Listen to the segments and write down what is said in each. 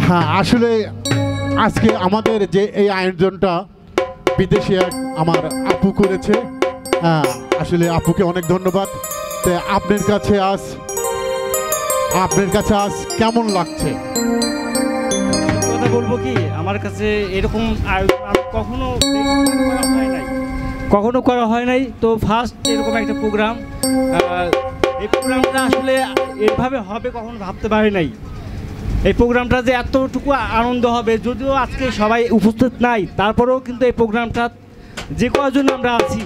হ্যাঁ, আসলে আজকে আমাদের যে এই আয়োজনটা বিদেশি এক আমার আপু করেছে। হ্যাঁ, আসলে আপুকে অনেক ধন্যবাদ। তো আপনার কাছে আজ কেমন লাগছে? কথা বলবো কি, আমার কাছে এরকম আয়োজন কখনো করা হয় নাই। তো ফার্স্ট এরকম একটা প্রোগ্রাম, এই প্রোগ্রামটা আসলে এইভাবে হবে কখনো ভাবতে পারি নাই। এই প্রোগ্রামটা যে এতটুকু আনন্দ হবে, যদিও আজকে সবাই উপস্থিত নাই, তারপরেও কিন্তু এই প্রোগ্রামটা যে কয়জন আমরা আছি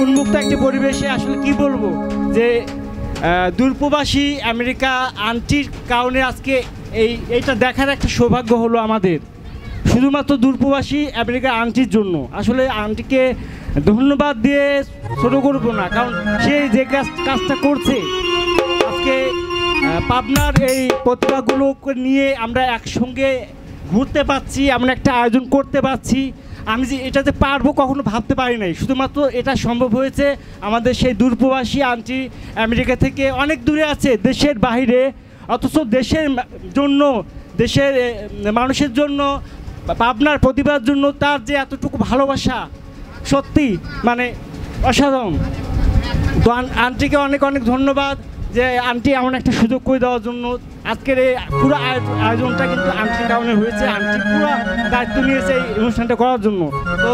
উন্মুক্ত একটি পরিবেশে আসলে কি বলবো যে দূরপ্রবাসী আমেরিকা আন্টির কারণে আজকে এইটা দেখার একটা সৌভাগ্য হলো আমাদের, শুধুমাত্র দূরপ্রবাসী আমেরিকা আন্টির জন্য। আসলে আন্টিকে ধন্যবাদ দিয়ে ছোটো করবো না, কারণ সে যে কাজটা করছে আজকে পাবনার এই প্রতিভাগুলোকে নিয়ে আমরা একসঙ্গে ঘুরতে পারছি, আমরা একটা আয়োজন করতে পারছি। আমি যে এটাতে পারবো কখনো ভাবতে পারি নাই, শুধুমাত্র এটা সম্ভব হয়েছে আমাদের সেই দূরপ্রবাসী আন্টি আমেরিকা থেকে অনেক দূরে আছে, দেশের বাইরে, অথচ দেশের জন্য, দেশের মানুষের জন্য, পাবনার প্রতিভার জন্য তার যে এতটুকু ভালোবাসা, সত্যি মানে অসাধারণ। তো আন্টিকে অনেক অনেক ধন্যবাদ যে আন্টি এমন একটা সুযোগ করে দেওয়ার জন্য। আজকের এই পুরো আয়োজনটা কিন্তু আন্টির কারণে হয়েছে, আন্টি পুরো দায়িত্ব নিয়েছে এই অনুষ্ঠানটা করার জন্য। তো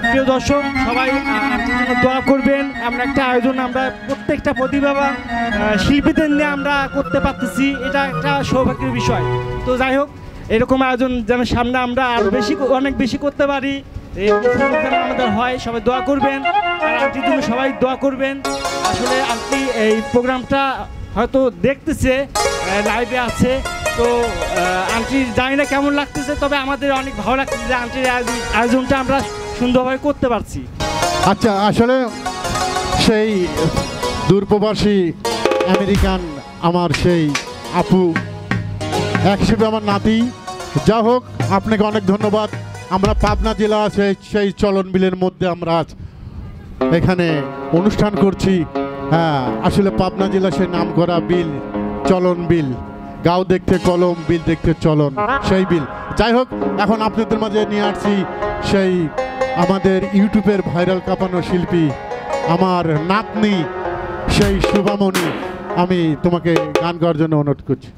প্রিয় দর্শক, সবাই আন্টির জন্য দোয়া করবেন। আমরা একটা আয়োজন, আমরা প্রত্যেকটা প্রতিভাবান শিল্পীদের নিয়ে আমরা করতে পারতেছি, এটা একটা সৌভাগ্যের বিষয়। তো যাই হোক, এরকম আয়োজন যেন সামনে আমরা আরও অনেক বেশি করতে পারি, এই আমাদের হয়। সবাই দোয়া করবেন, আর আন্টির জন্য সবাই দোয়া করবেন। আসলে আন্টি এই প্রোগ্রামটা হয়তো দেখতেছে, লাইভে আছে, তো আন্টি জানি না কেমন লাগতেছে, তবে আমাদের অনেক ভালো লাগতেছে যে আন্টির আয়োজনটা আমরা সুন্দরভাবে করতে পারছি। আচ্ছা, আসলে সেই দূরপ্রবাসী আমেরিকান আমার সেই আপু এক হিসেবে আমার নাতি। যা হোক, আপনাকে অনেক ধন্যবাদ। আমরা পাবনা জেলা আছে সেই চলন বিলের মধ্যে আমরা এখানে অনুষ্ঠান করছি। হ্যাঁ, আসলে পাবনা জেলা সেই নাম করা বিল, চলন বিল, গাঁও দেখতে কলম, বিল দেখতে চলন, সেই বিল। যাই হোক, এখন আপনাদের মাঝে নিয়ে আসছি সেই আমাদের ইউটিউবের ভাইরাল কাঁপানো শিল্পী, আমার নাতনি সেই শুভামণি। আমি তোমাকে গান গাওয়ার জন্য অনুরোধ করছি।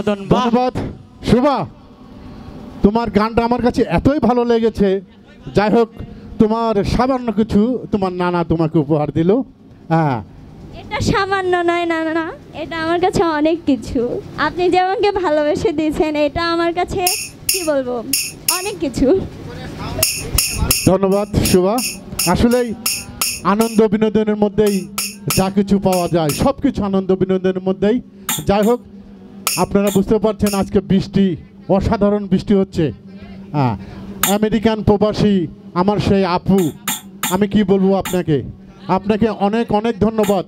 বিনোদন। বাহ! ধন্যবাদ শুভা, তোমার গানটা আমার কাছে এতই ভালো লেগেছে। যাই হোক, তোমার সামান্য কিছু তোমার নানা তোমাকে উপহার দিল। হ্যাঁ, এটা সামান্য নয় না না, এটা আমার কাছে অনেক কিছু। আপনি যে আমাকে ভালোবেসে দিয়েছেন, এটা আমার কাছে কি বলবো, অনেক কিছু। ধন্যবাদ শুভা। আসলেই আনন্দ বিনোদনের মধ্যেই যা কিছু পাওয়া যায়, সব কিছু আনন্দ বিনোদনের মধ্যেই। যাই হোক, আপনারা বুঝতে পারছেন আজকে বৃষ্টি, অসাধারণ বৃষ্টি হচ্ছে। হ্যাঁ, আমেরিকান প্রবাসী আমার সেই আপু, আমি কি বলবো আপনাকে, আপনাকে অনেক অনেক ধন্যবাদ।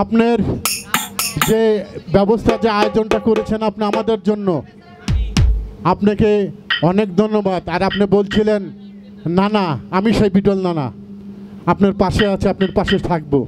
আপনার যে ব্যবস্থা, যে আয়োজনটা করেছেন আপনি আমাদের জন্য, আপনাকে অনেক ধন্যবাদ। আর আপনি বলছিলেন নানা, আমি সেই বিটল নানা, আপনার পাশে আছে, আপনার পাশে থাকবো।